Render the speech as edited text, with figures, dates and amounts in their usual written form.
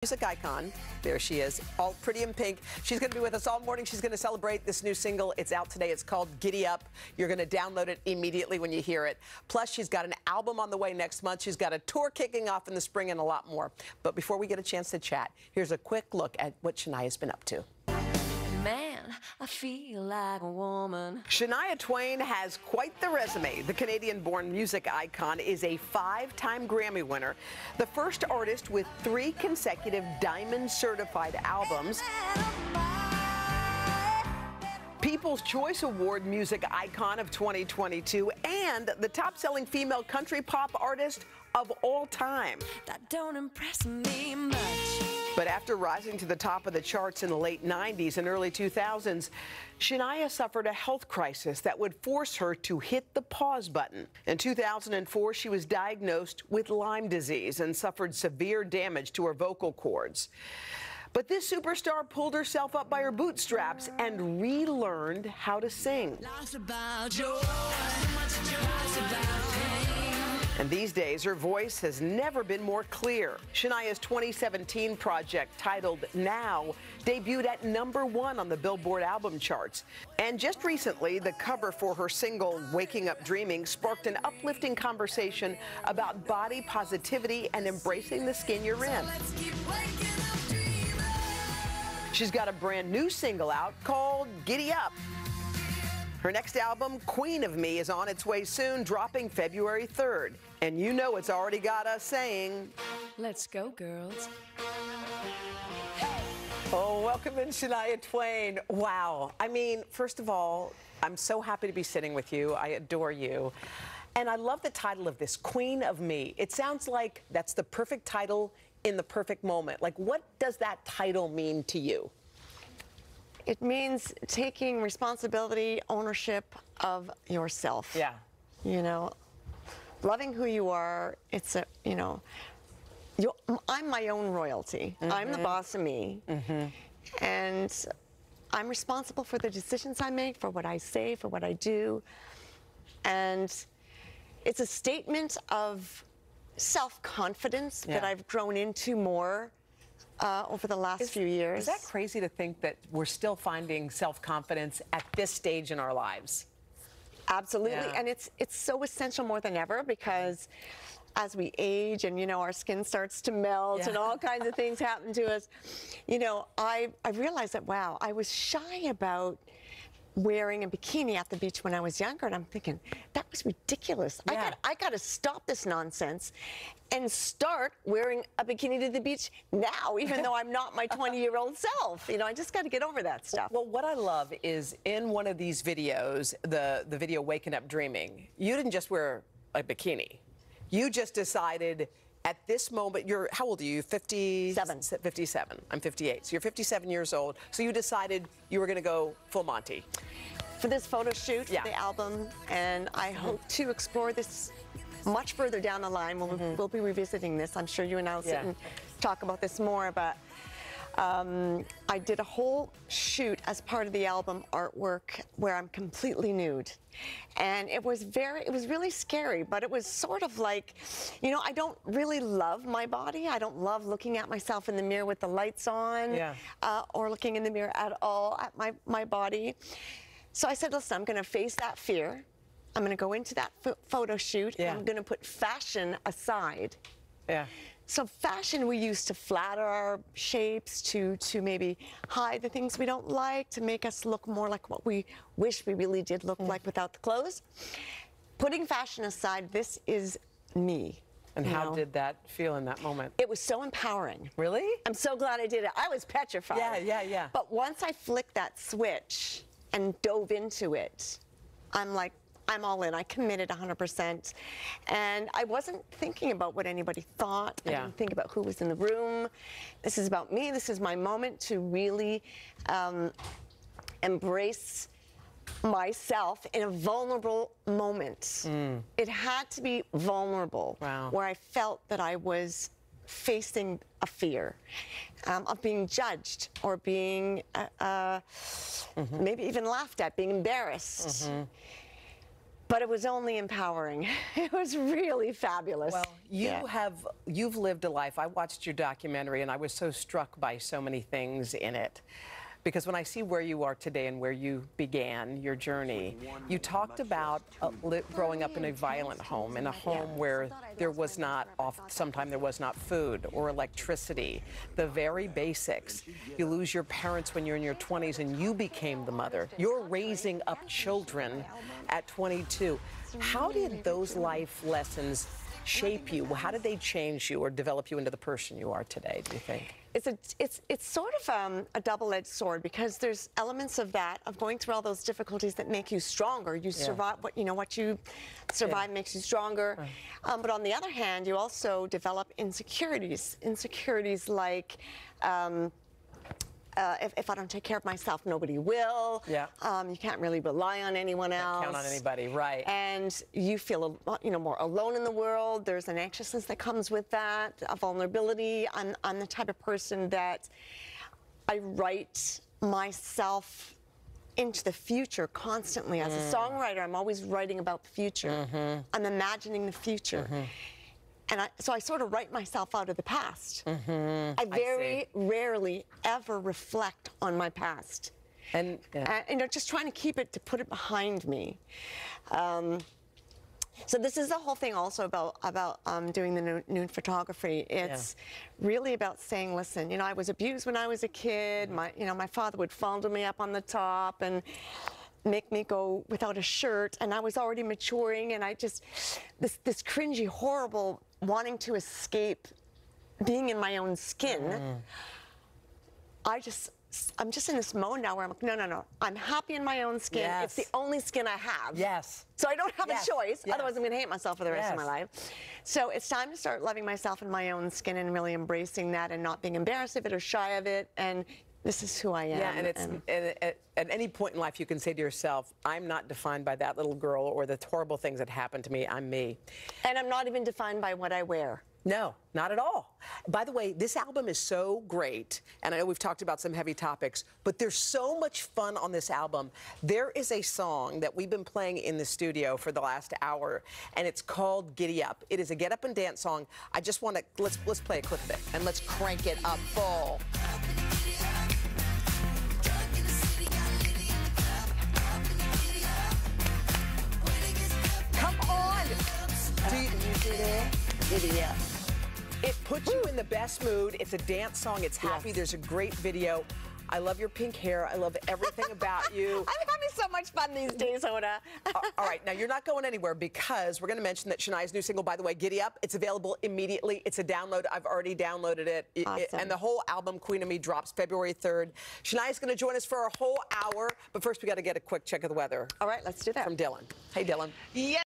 Music icon. There she is, all pretty in pink. She's going to be with us all morning. She's going to celebrate this new single. It's out today. It's called Giddy Up. You're going to download it immediately when you hear it. Plus, she's got an album on the way next month. She's got a tour kicking off in the spring and a lot more. But before we get a chance to chat, here's a quick look at what Shania's been up to. Man, I feel like a woman. Shania Twain has quite the resume. The Canadian-born music icon is a 5-time Grammy winner, the first artist with 3 consecutive Diamond-certified albums, People's Choice Award Music Icon of 2022, and the top-selling female country pop artist of all time. That don't impress me much. But after rising to the top of the charts in the late 90s and early 2000s, Shania suffered a health crisis that would force her to hit the pause button. In 2004, she was diagnosed with Lyme disease and suffered severe damage to her vocal cords. But this superstar pulled herself up by her bootstraps and relearned how to sing. And these days, her voice has never been more clear. Shania's 2017 project, titled Now, debuted at #1 on the Billboard album charts. And just recently, the cover for her single, Waking Up Dreaming, sparked an uplifting conversation about body positivity and embracing the skin you're in. She's got a brand new single out called Giddy Up. Her next album, Queen of Me, is on its way soon, dropping February 3rd. And you know it's already got us saying, Let's go, girls. oh, welcome in, Shania Twain. Wow. I mean, first of all, I'm so happy to be sitting with you. I adore you. And I love the title of this, Queen of Me. It sounds like that's the perfect title in the perfect moment. Like, what does that title mean to you? It means taking responsibility, ownership of yourself. Yeah. You know, loving who you are. It's a, you know, I'm my own royalty. Mm-hmm. I'm the boss of me. Mm-hmm. And I'm responsible for the decisions I make, for what I say, for what I do. And it's a statement of self-confidence that I've grown into more over the last few years. Is that crazy to think that we're still finding self-confidence at this stage in our lives? Absolutely, Yeah. and it's so essential more than ever, because as we age and, you know, our skin starts to melt and all kinds of things happen to us, you know, I realized that, wow, I was shy about wearing a bikini at the beach when I was younger, and I'm thinking, that was ridiculous. Yeah. I got to stop this nonsense and start wearing a bikini to the beach now, even though I'm not my 20-year-old self. You know, I just got to get over that stuff. Well, what I love is in one of these videos, the video Waking Up Dreaming, you didn't just wear a bikini. You just decided at this moment, how old are you? 57. 57. I'm 58. So you're 57 years old. So you decided you were going to go full Monty. For this photo shoot for the album, and I hope to explore this much further down the line. We'll be revisiting this. I'm sure you and I will sit and talk about this more, but I did a whole shoot as part of the album artwork where I'm completely nude. And it was really scary, but it was sort of like, you know, I don't really love my body. I don't love looking at myself in the mirror with the lights on, or looking in the mirror at all at my body. So I said, listen, I'm going to face that fear. I'm going to go into that photo shoot, and I'm going to put fashion aside. Yeah. So fashion we use to flatter our shapes, to maybe hide the things we don't like, to make us look more like what we wish we really did look like without the clothes. Putting fashion aside, this is me. And how did that feel in that moment? It was so empowering. Really? I'm so glad I did it. I was petrified. Yeah. But once I flicked that switch and dove into it, I'm like, I'm all in. I committed 100%. And I wasn't thinking about what anybody thought. I didn't think about who was in the room. This is about me. This is my moment to really embrace myself in a vulnerable moment. It had to be vulnerable, where I felt that I was facing a fear of being judged or being maybe even laughed at, being embarrassed. But it was only empowering. It was really fabulous. Well, you've lived a life. I watched your documentary and I was so struck by so many things in it. Because when I see where you are today and where you began your journey, you talked about growing up in a violent home, in a home where there was not, sometimes there was not food or electricity, the very basics. You lose your parents when you're in your 20s and you became the mother. You're raising up children at 22. How did those life lessons shape you? How did they change you or develop you into the person you are today, do you think? It's sort of a double-edged sword, because there's elements of that, of going through all those difficulties that make you stronger. You survive, what you survive makes you stronger. But on the other hand, you also develop insecurities like, if I don't take care of myself, nobody will. Yeah. You can't really rely on anyone else. Can't count on anybody, right? And you feel, more alone in the world. There's an anxiousness that comes with that, a vulnerability. I'm the type of person that I write myself into the future constantly. As a songwriter, I'm always writing about the future. I'm imagining the future. And so I sort of write myself out of the past. I very rarely ever reflect on my past. And just trying to put it behind me. So this is the whole thing also about doing the nude photography. It's really about saying, listen, I was abused when I was a kid. My father would fondle me up on the top and make me go without a shirt, and I was already maturing, and this cringy, horrible wanting to escape being in my own skin. I'm just in this mode now where I'm like, no, I'm happy in my own skin. It's the only skin I have. So I don't have a choice, otherwise I'm gonna hate myself for the rest of my life. So it's time to start loving myself in my own skin and really embracing that and not being embarrassed of it or shy of it, and this is who I am. Yeah, and at any point in life you can say to yourself, I'm not defined by that little girl or the horrible things that happened to me. I'm me. And I'm not even defined by what I wear. No, not at all. By the way, this album is so great, and I know we've talked about some heavy topics, but there's so much fun on this album. There is a song that we've been playing in the studio for the last hour, and it's called Giddy Up. It is a get up and dance song. I just want to, let's play a clip of it, and let's crank it up full. Come on! Do you do that? Giddy Up. It puts you in the best mood. It's a dance song. It's happy. There's a great video. I love your pink hair. I love everything about you. I'm having so much fun these days, Hoda. All right, now you're not going anywhere, because we're going to mention that Shania's new single, by the way, Giddy Up, it's available immediately. It's a download. I've already downloaded it. Awesome. And the whole album, Queen of Me, drops February 3rd. Shania's going to join us for a whole hour, but first we got to get a quick check of the weather. All right, let's do that. From Dylan. Hey, Dylan. Yeah.